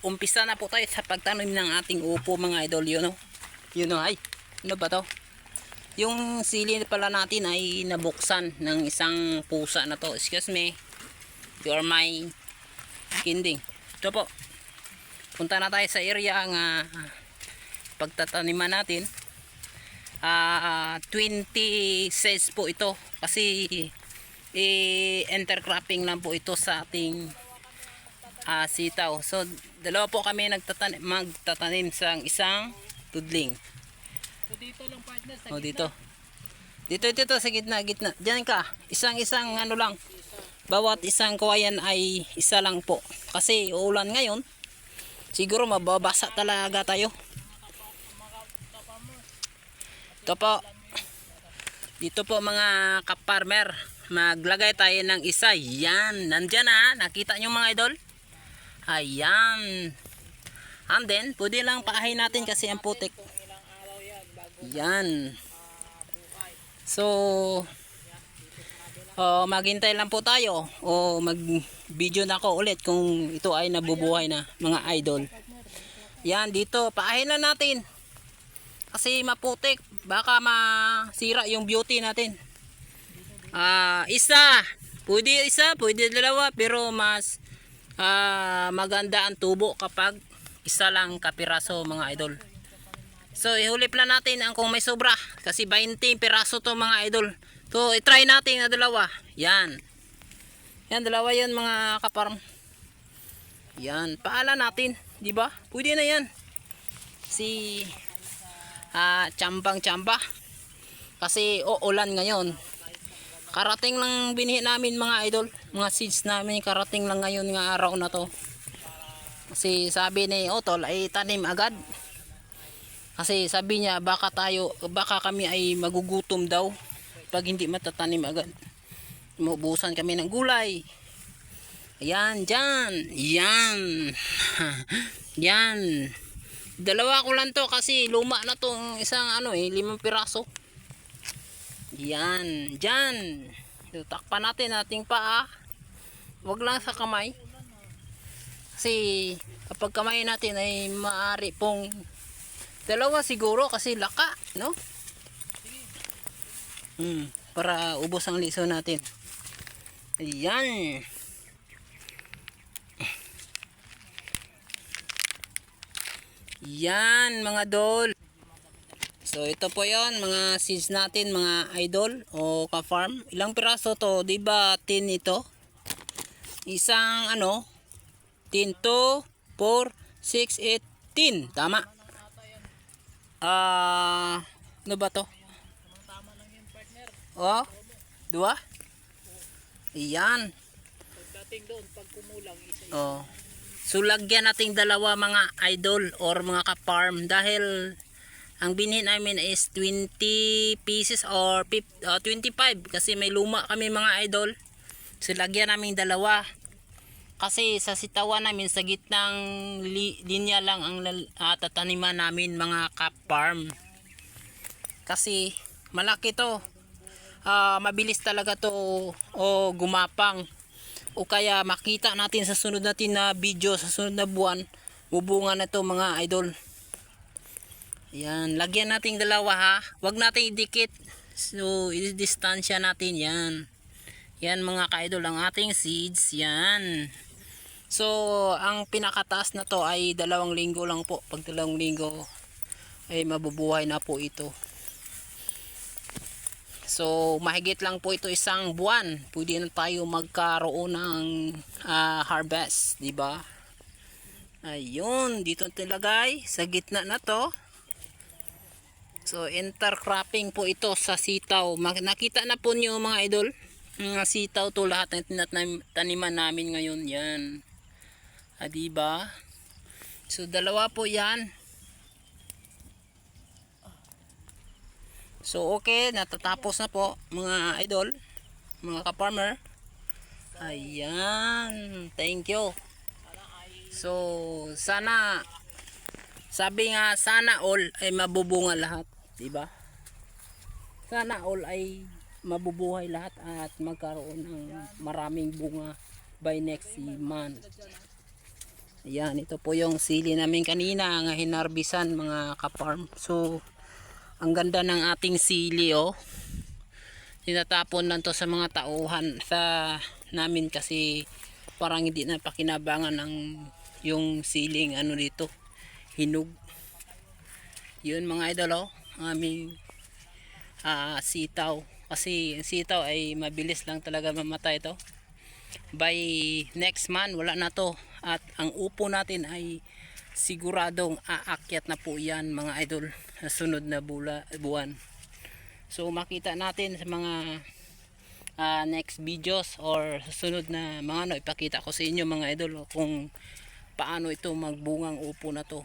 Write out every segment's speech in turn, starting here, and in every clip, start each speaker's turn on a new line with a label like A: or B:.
A: umpisa na po tayo sa pagtanim ng ating upo mga idol. Yun o, ay, ano ba to? Yung sili pala natin ay nabuksan ng isang pusa na to. Excuse me, you are my kinding. Ito po, punta na tayo sa area nga pagtataniman natin. 20 sets po ito kasi intercropping lang po ito sa ating sitaw. So dalawa po kami magtatanim sa isang tudling.
B: So dito lang partner sa
A: Dito sa gitna. Diyan ka. Isang ano lang. Bawat isang kawayan ay isa lang po. Kasi uulan ngayon. Siguro mababasa talaga tayo. Ito po. Dito po mga kaparmer. Maglagay tayo ng isa. Yan. Nandyan ha. Nakita nyo mga idol? Ayan. And then, pwede lang paahin natin kasi ang putik. Yan. So, maghintay lang po tayo. O mag-video na ako ulit kung ito ay nabubuhay na mga idol. Yan, dito. Paahin na natin. Kasi maputik. Baka masira yung beauty natin. Isa. Pwede dalawa. Pero mas maganda ang tubo kapag isa lang kapiraso mga idol. So ihulip lang natin ang kung may sobra. Kasi 20 piraso to mga idol. So i-try natin na dalawa. Yan. Yan dalawa yan mga kaparm. Yan. Paala natin. Diba? Pwede na yan. Si tsambang-tsamba. Kasi ulan ngayon. Karating lang binhi namin mga idol. Mga seeds namin karating lang ngayon nga araw na to. Kasi sabi ni Otol ay tanim agad. Kasi sabi niya baka kami ay magugutom daw pag hindi matatanim agad. Maubusan kami ng gulay. Ayan, dyan. Yan. Yan. Dalawa ko lang to kasi luma na to isang 5 piraso. Yan, dyan. Takpan natin ating paa. Wag lang sa kamay. Kasi kapag kamay natin ay maaari pong dalawa siguro kasi laka, no? Para ubos ang liso natin. Ayan. Yan mga idol. So ito po yon mga seeds natin mga idol o ka-farm. Ilang piraso to? Diba 10 ito? Isang 10 to 4, 6, 8, 10. Tama. Ano ba to?
B: Tama lang yun partner.
A: Oh, 2. Ayan.
B: Pagdating doon pag kumulang isa.
A: Oh. So lagyan nating dalawa mga idol or mga ka-farm dahil ang binhi namin is 20 pieces or 25 kasi may luma kami mga idol. So lagyan namin dalawa. Kasi sa sitawan namin sa gitnang linya lang ang tataniman namin mga ka-farm. Kasi malaki to. Mabilis talaga to o gumapang. O kaya makita natin sa sunod natin na video sa sunod na buwan bubunga na to mga idol. Yan, lagyan natin dalawa ha. Huwag natin idikit. So i-distansya natin yan. Yan mga ka-idol ang ating seeds. Yan. So ang pinakataas na to ay 2 linggo lang po. Pag 2 linggo ay mabubuhay na po ito. So mahigit lang po ito isang buwan. Pwede na tayo magkaroon ng harvest, di ba? Ayun, dito nilagay sa gitna na to. So intercropping po ito sa sitaw. Nakita na po niyo mga idol, mga sitaw to lahat ng tinataniman namin ngayon. Yan. Di ba? So dalawa po 'yan. So okay, natatapos na po mga idol, mga ka-farmer. Ayan, thank you. So sana, sabi nga sana all ay mabubunga lahat, di ba? Sana all ay mabubuhay lahat at magkaroon ng maraming bunga by next month. Ayan, ito po yung sili namin kanina nga hinarbisan mga ka-farm. So, ang ganda ng ating sili oh. Tinatapon lang to sa mga tauhan sa namin kasi parang hindi na pakinabangan ng yung siling ano dito, hinog. Yun mga idol oh, ang aming sitaw. Kasi ang sitaw ay mabilis lang talaga mamatay to. By next month wala na to, at ang upo natin ay siguradong aakyat na po yan mga idol sa sunod na buwan. So makita natin sa mga next videos or susunod na mga ano, ipakita ko sa inyo mga idol kung paano ito magbungang upo na to.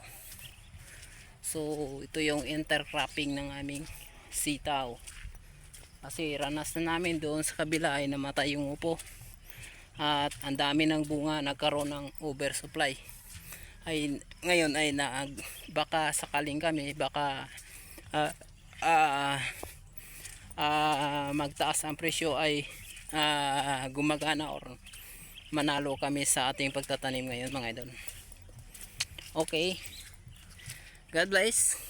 A: So ito yung intercropping ng aming sitaw, kasi ranas na namin doon sa kabila ay namatay yung upo at ang dami ng bunga, nagkaroon ng oversupply. Ay ngayon ay baka sakaling kami baka magtaas ang presyo ay gumagana or manalo kami sa ating pagtatanim ngayon mga idol. Okay, God bless.